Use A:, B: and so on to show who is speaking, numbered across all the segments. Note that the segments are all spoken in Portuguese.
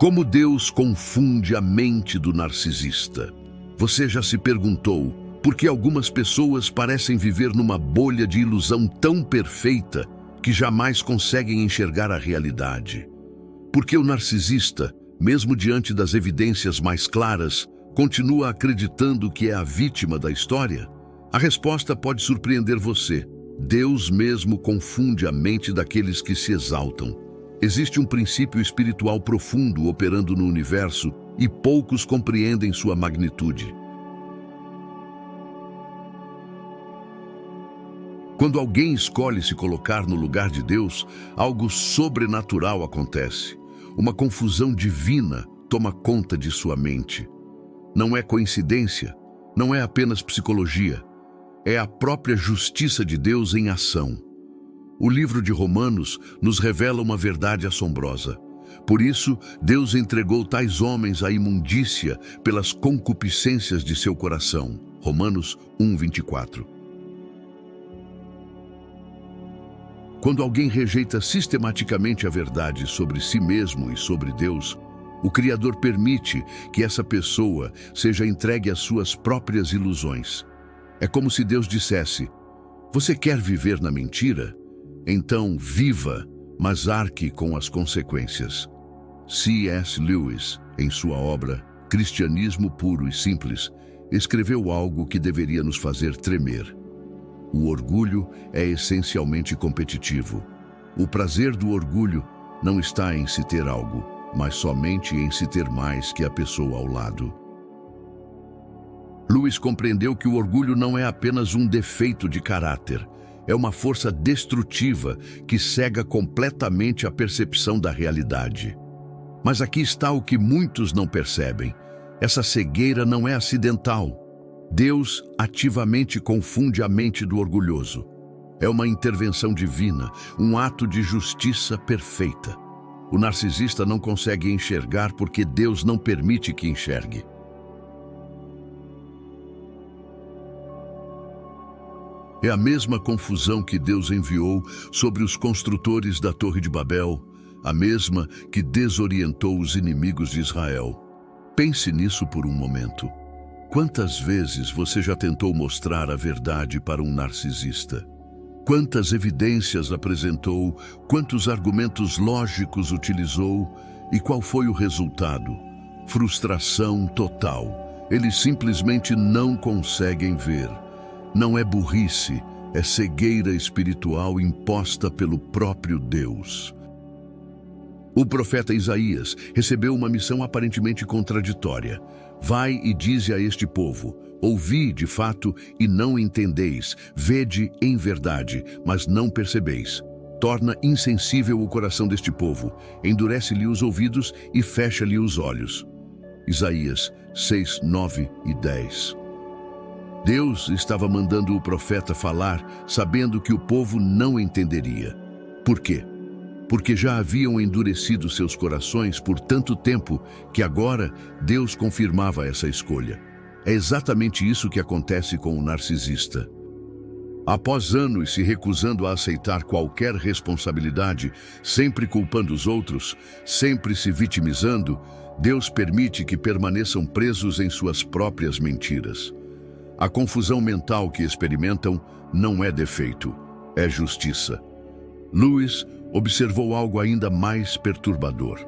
A: Como Deus confunde a mente do narcisista? Você já se perguntou por que algumas pessoas parecem viver numa bolha de ilusão tão perfeita que jamais conseguem enxergar a realidade? Por que o narcisista, mesmo diante das evidências mais claras, continua acreditando que é a vítima da história? A resposta pode surpreender você. Deus mesmo confunde a mente daqueles que se exaltam. Existe um princípio espiritual profundo operando no universo e poucos compreendem sua magnitude. Quando alguém escolhe se colocar no lugar de Deus, algo sobrenatural acontece. Uma confusão divina toma conta de sua mente. Não é coincidência, não é apenas psicologia. É a própria justiça de Deus em ação. O livro de Romanos nos revela uma verdade assombrosa. Por isso, Deus entregou tais homens à imundícia pelas concupiscências de seu coração. Romanos 1:24. Quando alguém rejeita sistematicamente a verdade sobre si mesmo e sobre Deus, o Criador permite que essa pessoa seja entregue às suas próprias ilusões. É como se Deus dissesse: você quer viver na mentira? Então viva, mas arque com as consequências. C.S. Lewis, em sua obra Cristianismo Puro e Simples, escreveu algo que deveria nos fazer tremer. O orgulho é essencialmente competitivo. O prazer do orgulho não está em se ter algo, mas somente em se ter mais que a pessoa ao lado. Lewis compreendeu que o orgulho não é apenas um defeito de caráter, é uma força destrutiva que cega completamente a percepção da realidade. Mas aqui está o que muitos não percebem. Essa cegueira não é acidental. Deus ativamente confunde a mente do orgulhoso. É uma intervenção divina, um ato de justiça perfeita. O narcisista não consegue enxergar porque Deus não permite que enxergue. É a mesma confusão que Deus enviou sobre os construtores da Torre de Babel, a mesma que desorientou os inimigos de Israel. Pense nisso por um momento. Quantas vezes você já tentou mostrar a verdade para um narcisista? Quantas evidências apresentou, quantos argumentos lógicos utilizou e qual foi o resultado? Frustração total. Eles simplesmente não conseguem ver. Não é burrice, é cegueira espiritual imposta pelo próprio Deus. O profeta Isaías recebeu uma missão aparentemente contraditória. Vai e dize a este povo: ouvi de fato e não entendeis, vede em verdade, mas não percebeis. Torna insensível o coração deste povo, endurece-lhe os ouvidos e fecha-lhe os olhos. Isaías 6, 9 e 10. Deus estava mandando o profeta falar, sabendo que o povo não entenderia. Por quê? Porque já haviam endurecido seus corações por tanto tempo que agora Deus confirmava essa escolha. É exatamente isso que acontece com o narcisista. Após anos se recusando a aceitar qualquer responsabilidade, sempre culpando os outros, sempre se vitimizando, Deus permite que permaneçam presos em suas próprias mentiras. A confusão mental que experimentam não é defeito, é justiça. Lewis observou algo ainda mais perturbador.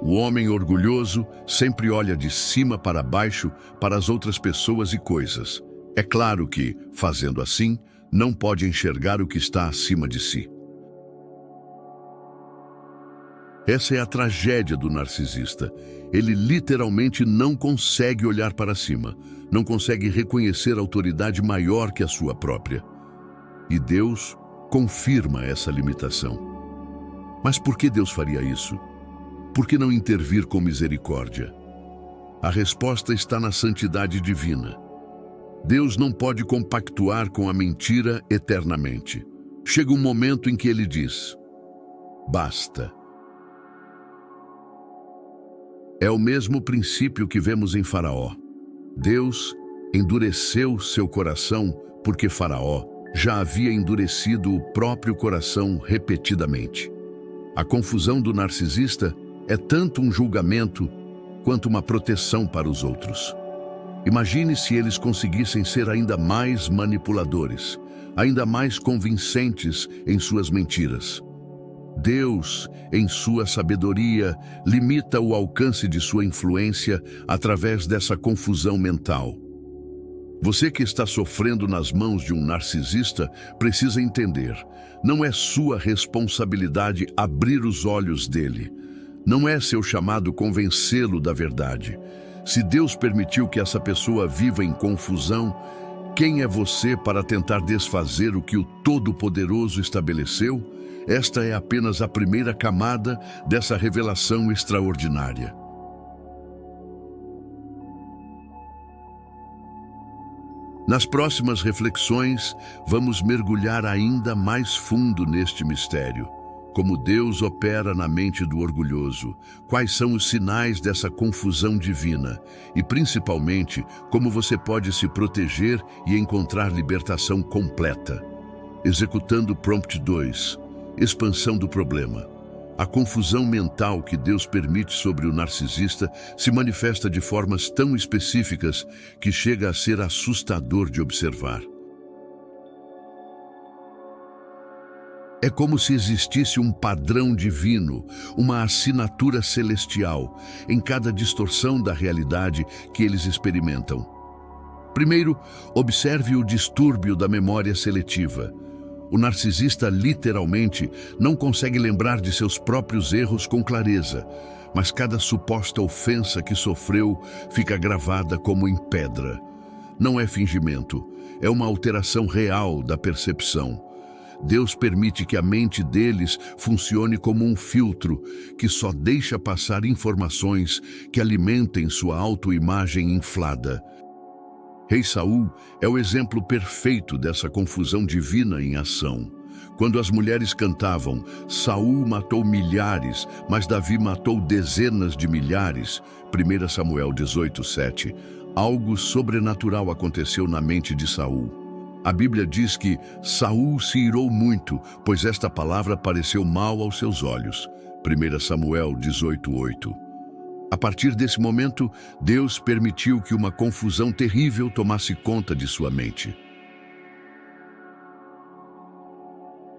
A: O homem orgulhoso sempre olha de cima para baixo para as outras pessoas e coisas. É claro que, fazendo assim, não pode enxergar o que está acima de si. Essa é a tragédia do narcisista. Ele literalmente não consegue olhar para cima, não consegue reconhecer autoridade maior que a sua própria. E Deus confirma essa limitação. Mas por que Deus faria isso? Por que não intervir com misericórdia? A resposta está na santidade divina. Deus não pode compactuar com a mentira eternamente. Chega um momento em que ele diz: basta. É o mesmo princípio que vemos em Faraó. Deus endureceu seu coração porque Faraó já havia endurecido o próprio coração repetidamente. A confusão do narcisista é tanto um julgamento quanto uma proteção para os outros. Imagine se eles conseguissem ser ainda mais manipuladores, ainda mais convincentes em suas mentiras. Deus, em sua sabedoria, limita o alcance de sua influência através dessa confusão mental. Você que está sofrendo nas mãos de um narcisista precisa entender, não é sua responsabilidade abrir os olhos dele. Não é seu chamado convencê-lo da verdade. Se Deus permitiu que essa pessoa viva em confusão, quem é você para tentar desfazer o que o Todo-Poderoso estabeleceu? Esta é apenas a primeira camada dessa revelação extraordinária. Nas próximas reflexões, vamos mergulhar ainda mais fundo neste mistério. Como Deus opera na mente do orgulhoso, quais são os sinais dessa confusão divina e, principalmente, como você pode se proteger e encontrar libertação completa. Executando Prompt 2, expansão do problema. A confusão mental que Deus permite sobre o narcisista se manifesta de formas tão específicas que chega a ser assustador de observar. É como se existisse um padrão divino, uma assinatura celestial, em cada distorção da realidade que eles experimentam. Primeiro, observe o distúrbio da memória seletiva. O narcisista literalmente não consegue lembrar de seus próprios erros com clareza, mas cada suposta ofensa que sofreu fica gravada como em pedra. Não é fingimento, é uma alteração real da percepção. Deus permite que a mente deles funcione como um filtro que só deixa passar informações que alimentem sua autoimagem inflada. Rei Saul é o exemplo perfeito dessa confusão divina em ação. Quando as mulheres cantavam, Saul matou milhares, mas Davi matou dezenas de milhares, 1 Samuel 18:7, algo sobrenatural aconteceu na mente de Saul. A Bíblia diz que Saul se irou muito, pois esta palavra pareceu mal aos seus olhos, 1 Samuel 18:8. A partir desse momento, Deus permitiu que uma confusão terrível tomasse conta de sua mente.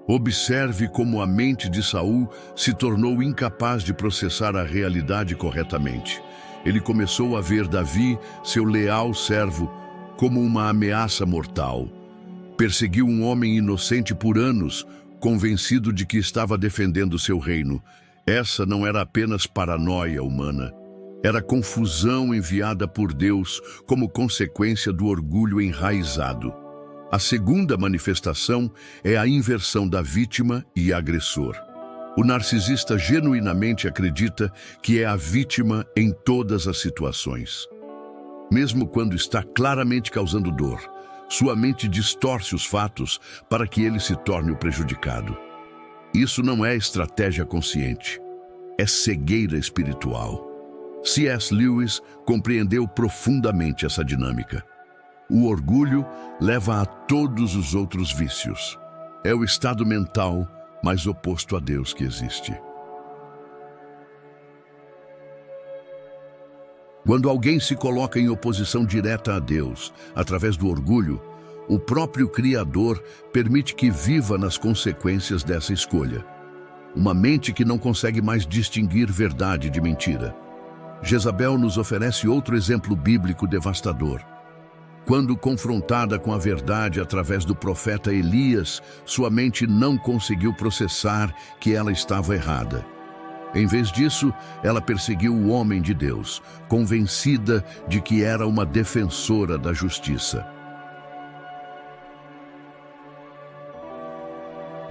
A: Observe como a mente de Saul se tornou incapaz de processar a realidade corretamente. Ele começou a ver Davi, seu leal servo, como uma ameaça mortal. Perseguiu um homem inocente por anos, convencido de que estava defendendo seu reino. Essa não era apenas paranoia humana. Era confusão enviada por Deus como consequência do orgulho enraizado. A segunda manifestação é a inversão da vítima e agressor. O narcisista genuinamente acredita que é a vítima em todas as situações. Mesmo quando está claramente causando dor, sua mente distorce os fatos para que ele se torne o prejudicado. Isso não é estratégia consciente, é cegueira espiritual. C.S. Lewis compreendeu profundamente essa dinâmica. O orgulho leva a todos os outros vícios. É o estado mental mais oposto a Deus que existe. Quando alguém se coloca em oposição direta a Deus, através do orgulho, o próprio Criador permite que viva nas consequências dessa escolha. Uma mente que não consegue mais distinguir verdade de mentira. Jezabel nos oferece outro exemplo bíblico devastador. Quando confrontada com a verdade através do profeta Elias, sua mente não conseguiu processar que ela estava errada. Em vez disso, ela perseguiu o homem de Deus, convencida de que era uma defensora da justiça.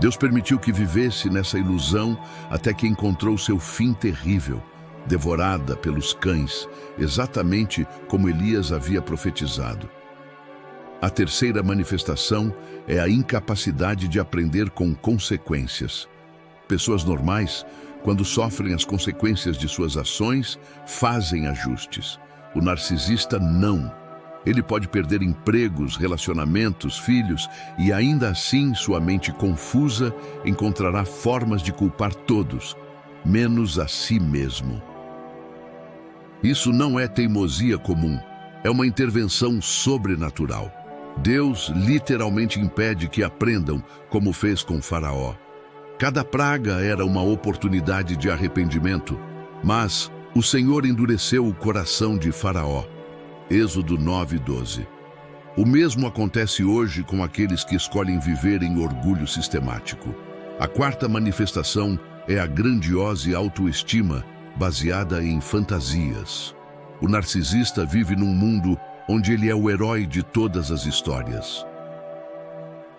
A: Deus permitiu que vivesse nessa ilusão até que encontrou seu fim terrível, devorada pelos cães, exatamente como Elias havia profetizado. A terceira manifestação é a incapacidade de aprender com consequências. Pessoas normais, quando sofrem as consequências de suas ações, fazem ajustes. O narcisista não. Ele pode perder empregos, relacionamentos, filhos, e ainda assim sua mente confusa encontrará formas de culpar todos, menos a si mesmo. Isso não é teimosia comum, é uma intervenção sobrenatural. Deus literalmente impede que aprendam, como fez com Faraó. Cada praga era uma oportunidade de arrependimento, mas o Senhor endureceu o coração de Faraó. Êxodo 9:12. O mesmo acontece hoje com aqueles que escolhem viver em orgulho sistemático. A quarta manifestação é a grandiosa autoestima baseada em fantasias. O narcisista vive num mundo onde ele é o herói de todas as histórias.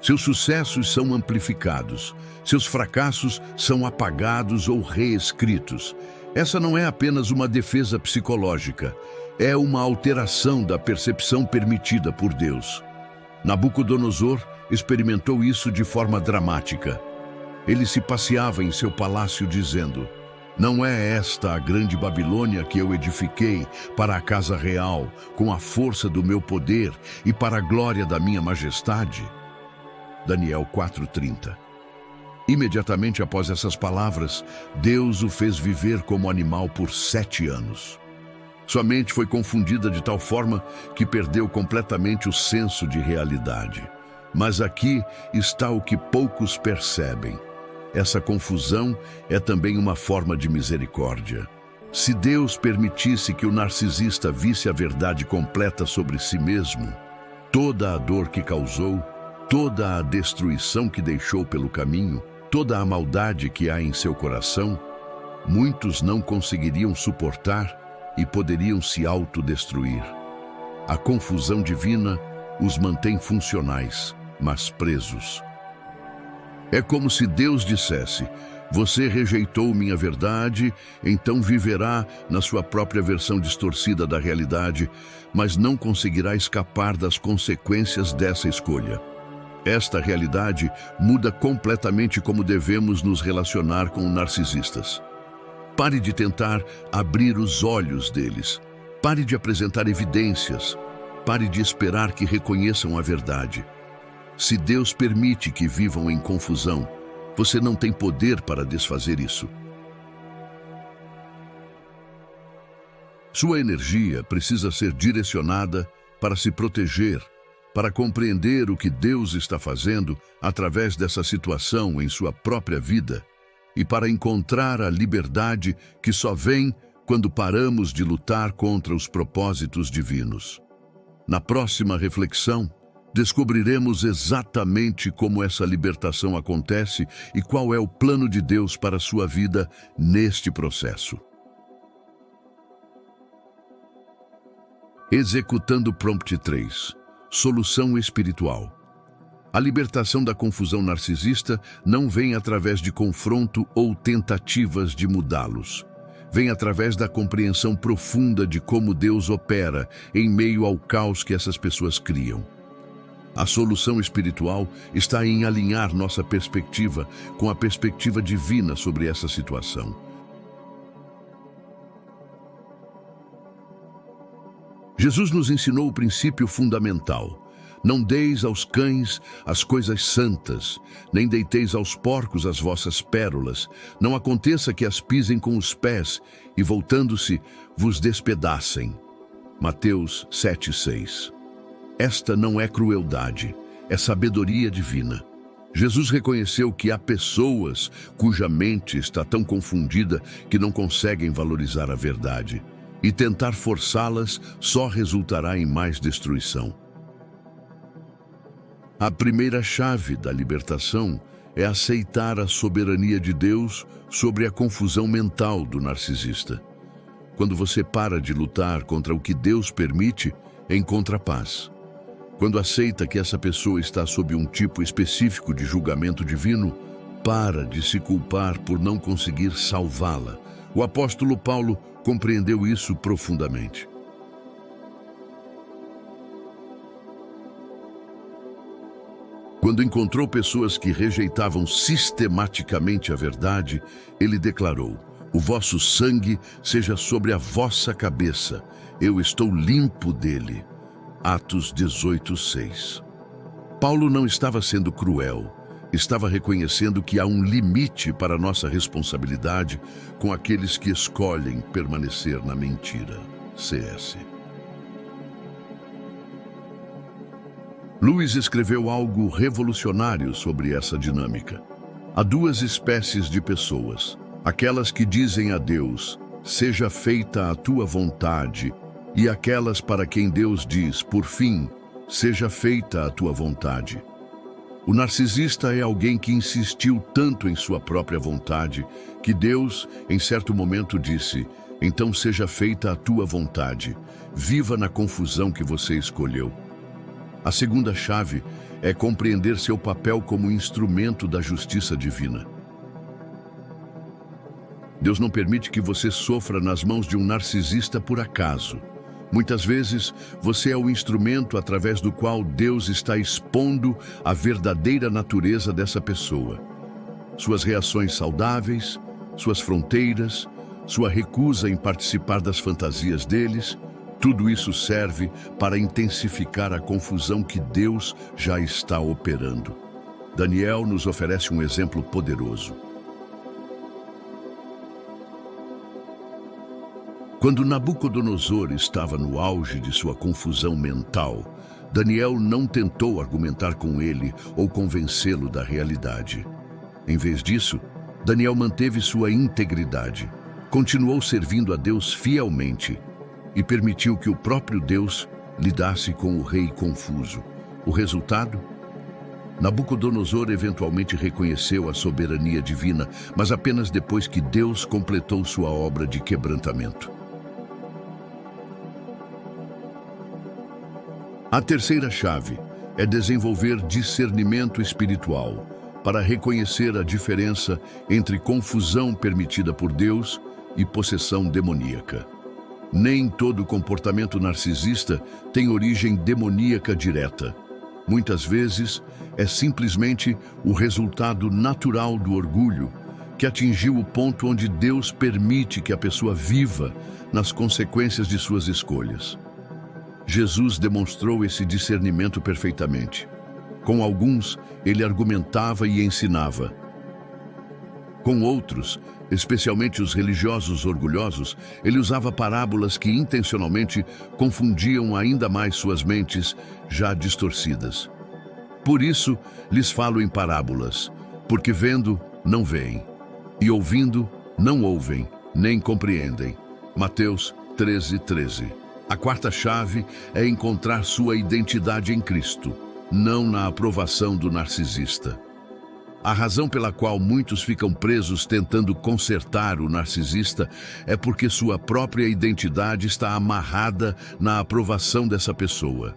A: Seus sucessos são amplificados, seus fracassos são apagados ou reescritos. Essa não é apenas uma defesa psicológica, é uma alteração da percepção permitida por Deus. Nabucodonosor experimentou isso de forma dramática. Ele se passeava em seu palácio dizendo: "Não é esta a grande Babilônia que eu edifiquei para a casa real, com a força do meu poder e para a glória da minha majestade?" Daniel 4:30. Imediatamente após essas palavras, Deus o fez viver como animal por 7 anos. Sua mente foi confundida de tal forma que perdeu completamente o senso de realidade. Mas aqui está o que poucos percebem. Essa confusão é também uma forma de misericórdia. Se Deus permitisse que o narcisista visse a verdade completa sobre si mesmo, toda a dor que causou, toda a destruição que deixou pelo caminho, toda a maldade que há em seu coração, muitos não conseguiriam suportar e poderiam se autodestruir. A confusão divina os mantém funcionais, mas presos. É como se Deus dissesse: "Você rejeitou minha verdade, então viverá na sua própria versão distorcida da realidade, mas não conseguirá escapar das consequências dessa escolha." Esta realidade muda completamente como devemos nos relacionar com narcisistas. Pare de tentar abrir os olhos deles. Pare de apresentar evidências. Pare de esperar que reconheçam a verdade. Se Deus permite que vivam em confusão, você não tem poder para desfazer isso. Sua energia precisa ser direcionada para se proteger, para compreender o que Deus está fazendo através dessa situação em sua própria vida e para encontrar a liberdade que só vem quando paramos de lutar contra os propósitos divinos. Na próxima reflexão, descobriremos exatamente como essa libertação acontece e qual é o plano de Deus para a sua vida neste processo. Executando Prompt 3. Solução espiritual. A libertação da confusão narcisista não vem através de confronto ou tentativas de mudá-los. Vem através da compreensão profunda de como Deus opera em meio ao caos que essas pessoas criam. A solução espiritual está em alinhar nossa perspectiva com a perspectiva divina sobre essa situação. Jesus nos ensinou o princípio fundamental: não deis aos cães as coisas santas, nem deiteis aos porcos as vossas pérolas. Não aconteça que as pisem com os pés e, voltando-se, vos despedacem. Mateus 7:6. Esta não é crueldade, é sabedoria divina. Jesus reconheceu que há pessoas cuja mente está tão confundida que não conseguem valorizar a verdade, e tentar forçá-las só resultará em mais destruição. A primeira chave da libertação é aceitar a soberania de Deus sobre a confusão mental do narcisista. Quando você para de lutar contra o que Deus permite, encontra paz. Quando aceita que essa pessoa está sob um tipo específico de julgamento divino, para de se culpar por não conseguir salvá-la. O apóstolo Paulo compreendeu isso profundamente. Quando encontrou pessoas que rejeitavam sistematicamente a verdade, ele declarou: "O vosso sangue seja sobre a vossa cabeça, eu estou limpo dele." Atos 18:6. Paulo não estava sendo cruel, Estava reconhecendo que há um limite para nossa responsabilidade com aqueles que escolhem permanecer na mentira. CS. Lewis escreveu algo revolucionário sobre essa dinâmica. Há duas espécies de pessoas: aquelas que dizem a Deus, seja feita a tua vontade, e aquelas para quem Deus diz, por fim, seja feita a tua vontade. O narcisista é alguém que insistiu tanto em sua própria vontade que Deus, em certo momento, disse: então seja feita a tua vontade, viva na confusão que você escolheu. A segunda chave é compreender seu papel como instrumento da justiça divina. Deus não permite que você sofra nas mãos de um narcisista por acaso. Muitas vezes, você é o instrumento através do qual Deus está expondo a verdadeira natureza dessa pessoa. Suas reações saudáveis, suas fronteiras, sua recusa em participar das fantasias deles, tudo isso serve para intensificar a confusão que Deus já está operando. Daniel nos oferece um exemplo poderoso. Quando Nabucodonosor estava no auge de sua confusão mental, Daniel não tentou argumentar com ele ou convencê-lo da realidade. Em vez disso, Daniel manteve sua integridade, continuou servindo a Deus fielmente e permitiu que o próprio Deus lidasse com o rei confuso. O resultado? Nabucodonosor eventualmente reconheceu a soberania divina, mas apenas depois que Deus completou sua obra de quebrantamento. A terceira chave é desenvolver discernimento espiritual para reconhecer a diferença entre confusão permitida por Deus e possessão demoníaca. Nem todo comportamento narcisista tem origem demoníaca direta. Muitas vezes, é simplesmente o resultado natural do orgulho que atingiu o ponto onde Deus permite que a pessoa viva nas consequências de suas escolhas. Jesus demonstrou esse discernimento perfeitamente. Com alguns, ele argumentava e ensinava. Com outros, especialmente os religiosos orgulhosos, ele usava parábolas que intencionalmente confundiam ainda mais suas mentes já distorcidas. Por isso, lhes falo em parábolas, porque vendo, não veem, e ouvindo, não ouvem, nem compreendem. Mateus 13:13. A quarta chave é encontrar sua identidade em Cristo, não na aprovação do narcisista. A razão pela qual muitos ficam presos tentando consertar o narcisista é porque sua própria identidade está amarrada na aprovação dessa pessoa.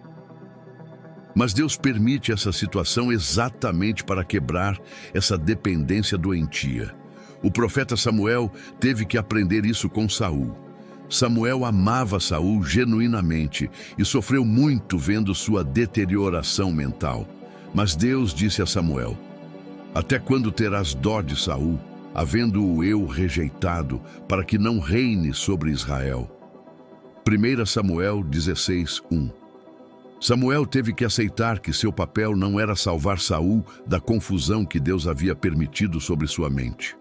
A: Mas Deus permite essa situação exatamente para quebrar essa dependência doentia. O profeta Samuel teve que aprender isso com Saul. Samuel amava Saul genuinamente e sofreu muito vendo sua deterioração mental. Mas Deus disse a Samuel: até quando terás dó de Saul, havendo-o eu rejeitado, para que não reine sobre Israel? 1 Samuel 16:1. Samuel teve que aceitar que seu papel não era salvar Saul da confusão que Deus havia permitido sobre sua mente.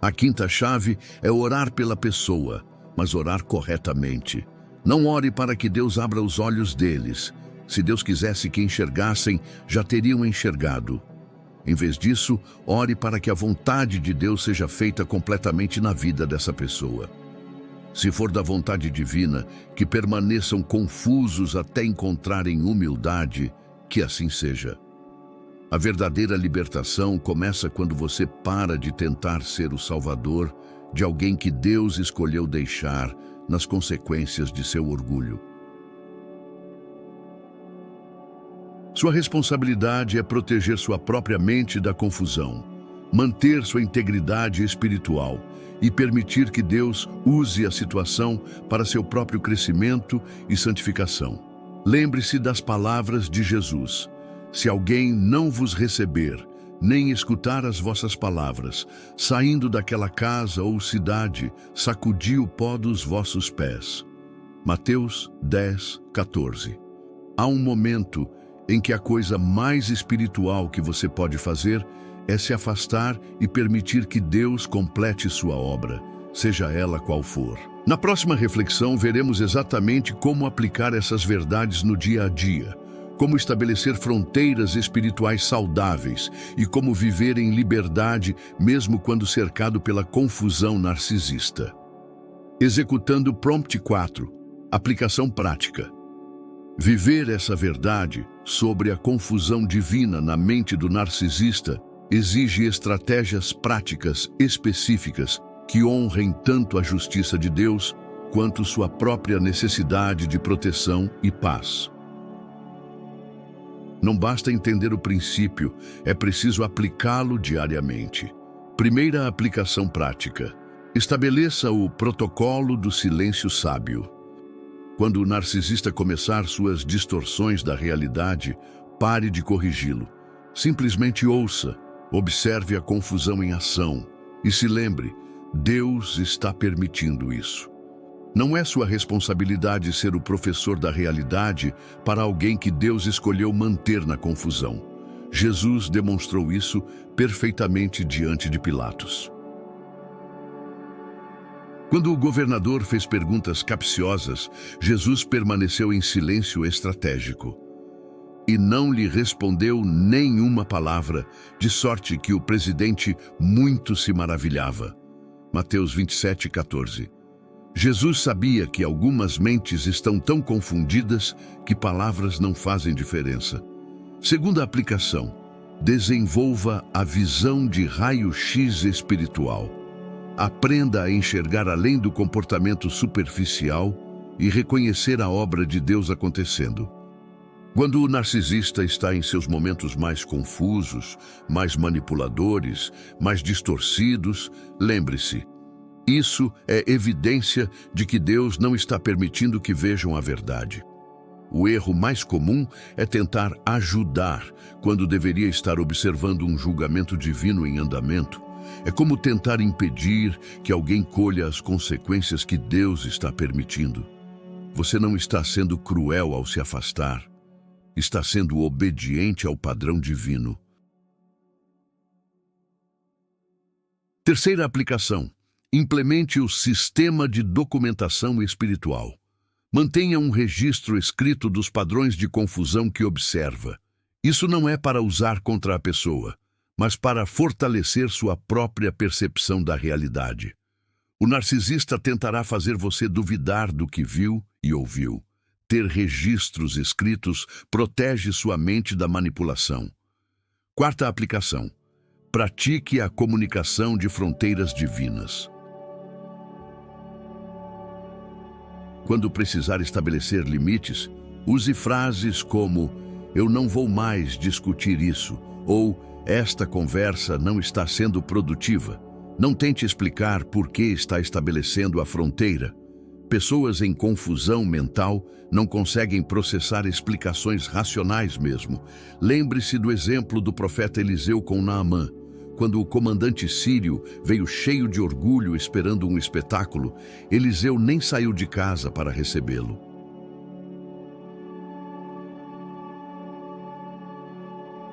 A: A quinta chave é orar pela pessoa, mas orar corretamente. Não ore para que Deus abra os olhos deles. Se Deus quisesse que enxergassem, já teriam enxergado. Em vez disso, ore para que a vontade de Deus seja feita completamente na vida dessa pessoa. Se for da vontade divina, que permaneçam confusos até encontrarem humildade, que assim seja. A verdadeira libertação começa quando você para de tentar ser o salvador de alguém que Deus escolheu deixar nas consequências de seu orgulho. Sua responsabilidade é proteger sua própria mente da confusão, manter sua integridade espiritual e permitir que Deus use a situação para seu próprio crescimento e santificação. Lembre-se das palavras de Jesus: se alguém não vos receber, nem escutar as vossas palavras, saindo daquela casa ou cidade, sacudi o pó dos vossos pés. Mateus 10:14. Há um momento em que a coisa mais espiritual que você pode fazer é se afastar e permitir que Deus complete sua obra, seja ela qual for. Na próxima reflexão, veremos exatamente como aplicar essas verdades no dia a dia, como estabelecer fronteiras espirituais saudáveis e como viver em liberdade mesmo quando cercado pela confusão narcisista. Executando Prompt 4. Aplicação prática. Viver essa verdade sobre a confusão divina na mente do narcisista exige estratégias práticas específicas que honrem tanto a justiça de Deus quanto sua própria necessidade de proteção e paz. Não basta entender o princípio, é preciso aplicá-lo diariamente. Primeira aplicação prática. Estabeleça o protocolo do silêncio sábio. Quando o narcisista começar suas distorções da realidade, pare de corrigi-lo. Simplesmente ouça, observe a confusão em ação e se lembre, Deus está permitindo isso. Não é sua responsabilidade ser o professor da realidade para alguém que Deus escolheu manter na confusão. Jesus demonstrou isso perfeitamente diante de Pilatos. Quando o governador fez perguntas capciosas, Jesus permaneceu em silêncio estratégico. E não lhe respondeu nenhuma palavra, de sorte que o presidente muito se maravilhava. Mateus 27:14. Jesus sabia que algumas mentes estão tão confundidas que palavras não fazem diferença. Segunda aplicação. Desenvolva a visão de raio-x espiritual. Aprenda a enxergar além do comportamento superficial e reconhecer a obra de Deus acontecendo. Quando o narcisista está em seus momentos mais confusos, mais manipuladores, mais distorcidos, lembre-se, isso é evidência de que Deus não está permitindo que vejam a verdade. O erro mais comum é tentar ajudar quando deveria estar observando um julgamento divino em andamento. É como tentar impedir que alguém colha as consequências que Deus está permitindo. Você não está sendo cruel ao se afastar. Está sendo obediente ao padrão divino. Terceira aplicação. Implemente o sistema de documentação espiritual. Mantenha um registro escrito dos padrões de confusão que observa. Isso não é para usar contra a pessoa, mas para fortalecer sua própria percepção da realidade. O narcisista tentará fazer você duvidar do que viu e ouviu. Ter registros escritos protege sua mente da manipulação. Quarta aplicação. Pratique a comunicação de fronteiras divinas. Quando precisar estabelecer limites, use frases como "eu não vou mais discutir isso" ou "esta conversa não está sendo produtiva". Não tente explicar por que está estabelecendo a fronteira. Pessoas em confusão mental não conseguem processar explicações racionais mesmo. Lembre-se do exemplo do profeta Eliseu com Naamã. Quando o comandante sírio veio cheio de orgulho esperando um espetáculo, Eliseu nem saiu de casa para recebê-lo.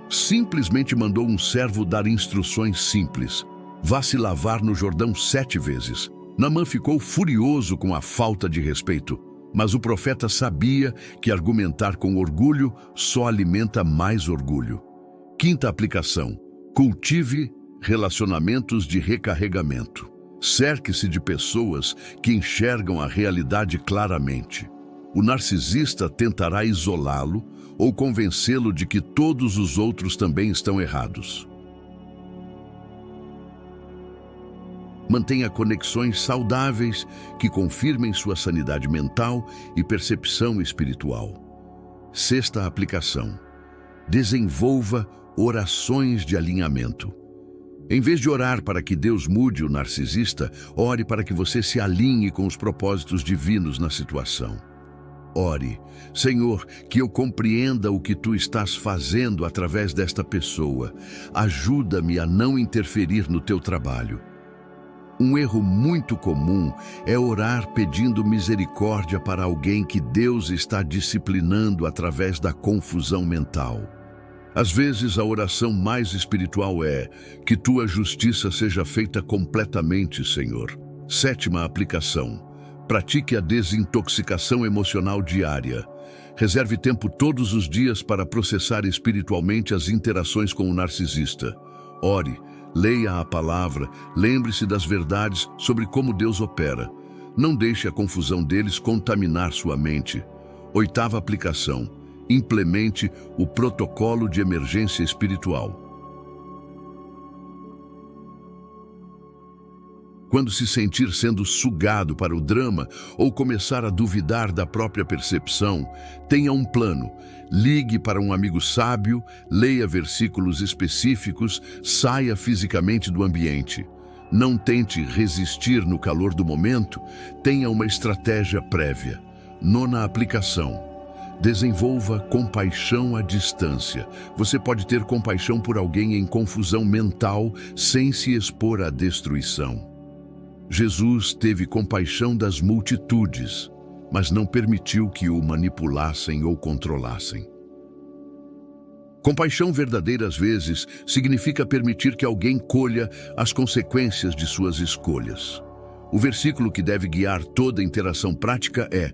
A: Simplesmente mandou um servo dar instruções simples. Vá se lavar no Jordão 7 vezes. Naamã ficou furioso com a falta de respeito, mas o profeta sabia que argumentar com orgulho só alimenta mais orgulho. Quinta aplicação. Cultive relacionamentos de recarregamento. Cerque-se de pessoas que enxergam a realidade claramente. O narcisista tentará isolá-lo ou convencê-lo de que todos os outros também estão errados. Mantenha conexões saudáveis que confirmem sua sanidade mental e percepção espiritual. Sexta aplicação. Desenvolva orações de alinhamento. Em vez de orar para que Deus mude o narcisista, ore para que você se alinhe com os propósitos divinos na situação. Ore, Senhor, que eu compreenda o que Tu estás fazendo através desta pessoa. Ajuda-me a não interferir no Teu trabalho. Um erro muito comum é orar pedindo misericórdia para alguém que Deus está disciplinando através da confusão mental. Às vezes, a oração mais espiritual é: que tua justiça seja feita completamente, Senhor. Sétima aplicação: pratique a desintoxicação emocional diária. Reserve tempo todos os dias para processar espiritualmente as interações com o narcisista. Ore, leia a palavra, lembre-se das verdades sobre como Deus opera. Não deixe a confusão deles contaminar sua mente. Oitava aplicação: implemente o protocolo de emergência espiritual. Quando se sentir sendo sugado para o drama ou começar a duvidar da própria percepção, tenha um plano. Ligue para um amigo sábio, leia versículos específicos, saia fisicamente do ambiente. Não tente resistir no calor do momento, tenha uma estratégia prévia. Nona aplicação: desenvolva compaixão à distância. Você pode ter compaixão por alguém em confusão mental sem se expor à destruição. Jesus teve compaixão das multitudes, mas não permitiu que o manipulassem ou controlassem. Compaixão verdadeira, às vezes, significa permitir que alguém colha as consequências de suas escolhas. O versículo que deve guiar toda interação prática é: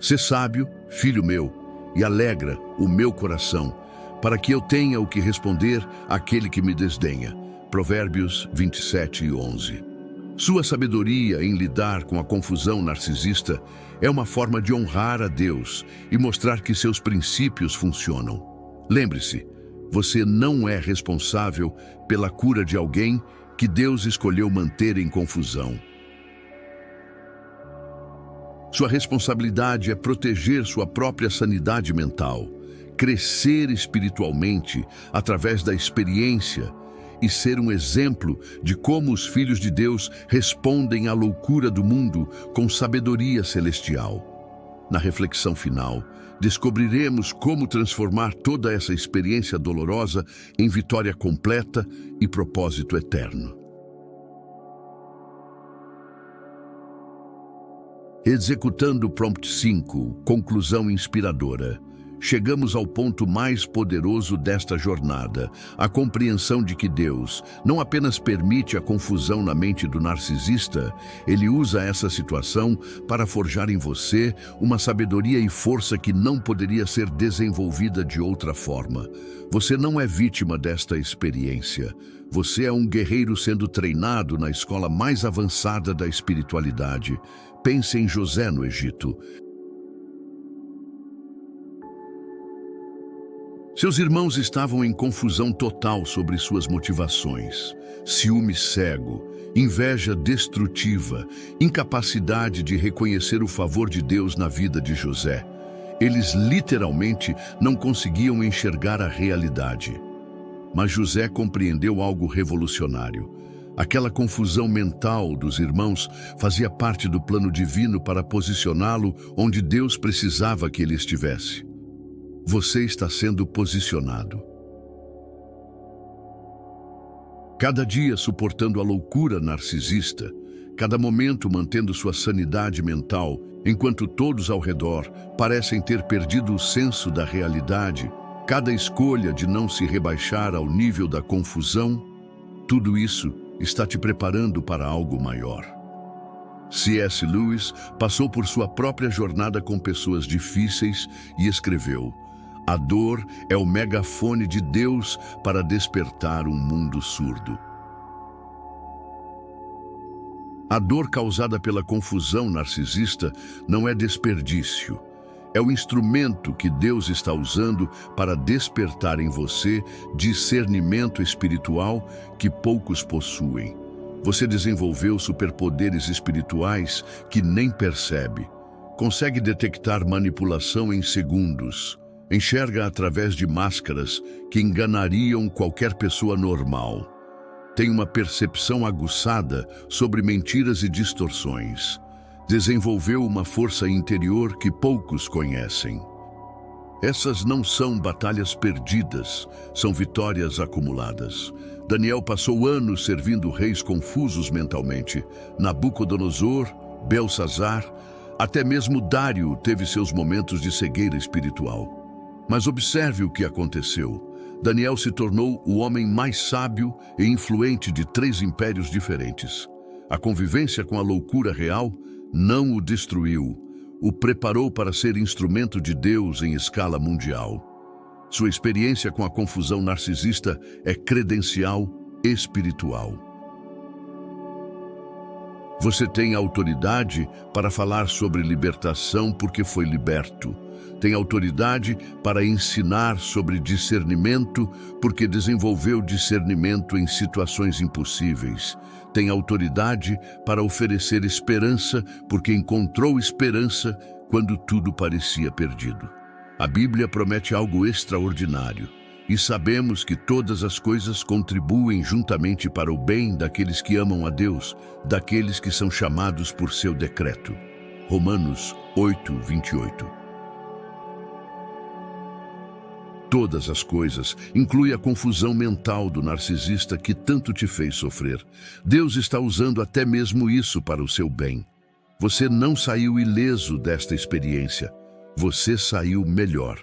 A: sê sábio, filho meu, e alegra o meu coração, para que eu tenha o que responder àquele que me desdenha. Provérbios 27:11. Sua sabedoria em lidar com a confusão narcisista é uma forma de honrar a Deus e mostrar que seus princípios funcionam. Lembre-se, você não é responsável pela cura de alguém que Deus escolheu manter em confusão. Sua responsabilidade é proteger sua própria sanidade mental, crescer espiritualmente através da experiência e ser um exemplo de como os filhos de Deus respondem à loucura do mundo com sabedoria celestial. Na reflexão final, descobriremos como transformar toda essa experiência dolorosa em vitória completa e propósito eterno. Executando o Prompt 5, conclusão inspiradora. Chegamos ao ponto mais poderoso desta jornada, a compreensão de que Deus não apenas permite a confusão na mente do narcisista, ele usa essa situação para forjar em você uma sabedoria e força que não poderia ser desenvolvida de outra forma. Você não é vítima desta experiência. Você é um guerreiro sendo treinado na escola mais avançada da espiritualidade. Pense em José no Egito. Seus irmãos estavam em confusão total sobre suas motivações. Ciúme cego, inveja destrutiva, incapacidade de reconhecer o favor de Deus na vida de José. Eles literalmente não conseguiam enxergar a realidade. Mas José compreendeu algo revolucionário. Aquela confusão mental dos irmãos fazia parte do plano divino para posicioná-lo onde Deus precisava que ele estivesse. Você está sendo posicionado. Cada dia suportando a loucura narcisista, cada momento mantendo sua sanidade mental, enquanto todos ao redor parecem ter perdido o senso da realidade, cada escolha de não se rebaixar ao nível da confusão, tudo isso está te preparando para algo maior. C.S. Lewis passou por sua própria jornada com pessoas difíceis e escreveu: a dor é o megafone de Deus para despertar um mundo surdo. A dor causada pela confusão narcisista não é desperdício. É o instrumento que Deus está usando para despertar em você discernimento espiritual que poucos possuem. Você desenvolveu superpoderes espirituais que nem percebe. Consegue detectar manipulação em segundos. Enxerga através de máscaras que enganariam qualquer pessoa normal. Tem uma percepção aguçada sobre mentiras e distorções. Desenvolveu uma força interior que poucos conhecem. Essas não são batalhas perdidas, são vitórias acumuladas. Daniel passou anos servindo reis confusos mentalmente. Nabucodonosor, Belsazar, até mesmo Dário teve seus momentos de cegueira espiritual. Mas observe o que aconteceu. Daniel se tornou o homem mais sábio e influente de 3 impérios diferentes. A convivência com a loucura real não o destruiu, o preparou para ser instrumento de Deus em escala mundial. Sua experiência com a confusão narcisista é credencial espiritual. Você tem autoridade para falar sobre libertação porque foi liberto. Tem autoridade para ensinar sobre discernimento porque desenvolveu discernimento em situações impossíveis. Tem autoridade para oferecer esperança porque encontrou esperança quando tudo parecia perdido. A Bíblia promete algo extraordinário. E sabemos que todas as coisas contribuem juntamente para o bem daqueles que amam a Deus, daqueles que são chamados por seu decreto. Romanos 8:28. Todas as coisas inclui a confusão mental do narcisista que tanto te fez sofrer. Deus está usando até mesmo isso para o seu bem. Você não saiu ileso desta experiência. Você saiu melhor,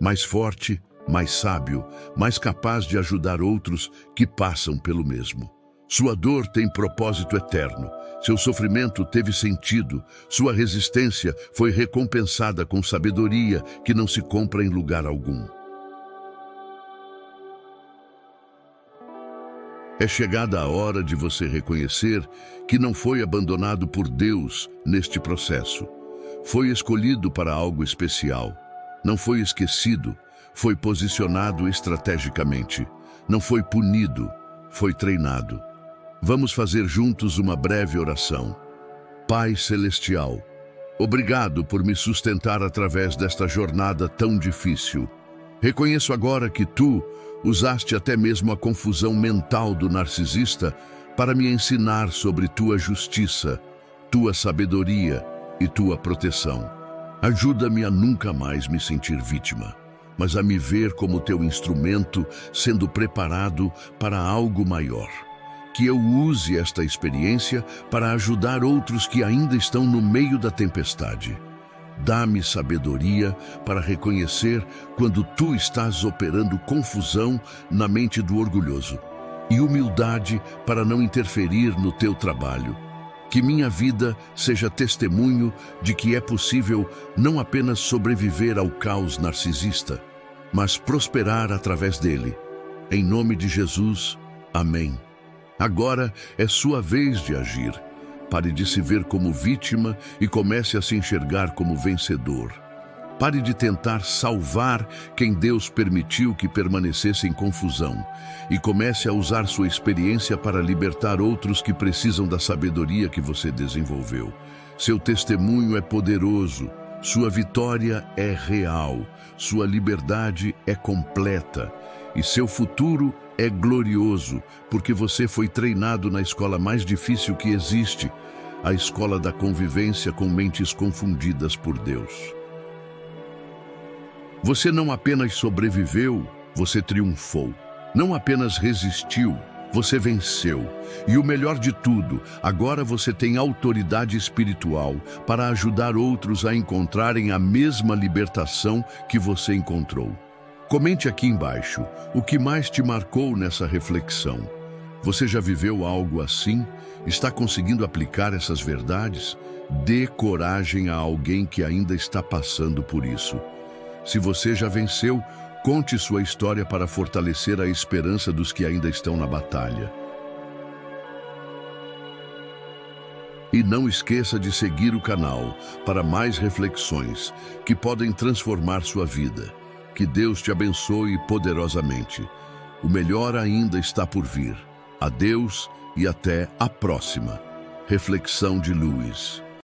A: mais forte, mais sábio, mais capaz de ajudar outros que passam pelo mesmo. Sua dor tem propósito eterno. Seu sofrimento teve sentido. Sua resistência foi recompensada com sabedoria que não se compra em lugar algum. É chegada a hora de você reconhecer que não foi abandonado por Deus neste processo. Foi escolhido para algo especial. Não foi esquecido. Foi posicionado estrategicamente. Não foi punido, foi treinado. Vamos fazer juntos uma breve oração. Pai Celestial, obrigado por me sustentar através desta jornada tão difícil. Reconheço agora que Tu usaste até mesmo a confusão mental do narcisista para me ensinar sobre Tua justiça, Tua sabedoria e Tua proteção. Ajuda-me a nunca mais me sentir vítima, mas a me ver como teu instrumento sendo preparado para algo maior. Que eu use esta experiência para ajudar outros que ainda estão no meio da tempestade. Dá-me sabedoria para reconhecer quando tu estás operando confusão na mente do orgulhoso e humildade para não interferir no teu trabalho. Que minha vida seja testemunho de que é possível não apenas sobreviver ao caos narcisista, mas prosperar através dele. Em nome de Jesus, amém. Agora é sua vez de agir. Pare de se ver como vítima e comece a se enxergar como vencedor. Pare de tentar salvar quem Deus permitiu que permanecesse em confusão e comece a usar sua experiência para libertar outros que precisam da sabedoria que você desenvolveu. Seu testemunho é poderoso, sua vitória é real, sua liberdade é completa e seu futuro é glorioso, porque você foi treinado na escola mais difícil que existe, a escola da convivência com mentes confundidas por Deus. Você não apenas sobreviveu, você triunfou. Não apenas resistiu, você venceu. E o melhor de tudo, agora você tem autoridade espiritual para ajudar outros a encontrarem a mesma libertação que você encontrou. Comente aqui embaixo o que mais te marcou nessa reflexão. Você já viveu algo assim? Está conseguindo aplicar essas verdades? Dê coragem a alguém que ainda está passando por isso. Se você já venceu, conte sua história para fortalecer a esperança dos que ainda estão na batalha. E não esqueça de seguir o canal para mais reflexões que podem transformar sua vida. Que Deus te abençoe poderosamente. O melhor ainda está por vir. Adeus e até a próxima. Reflexão de Luiz.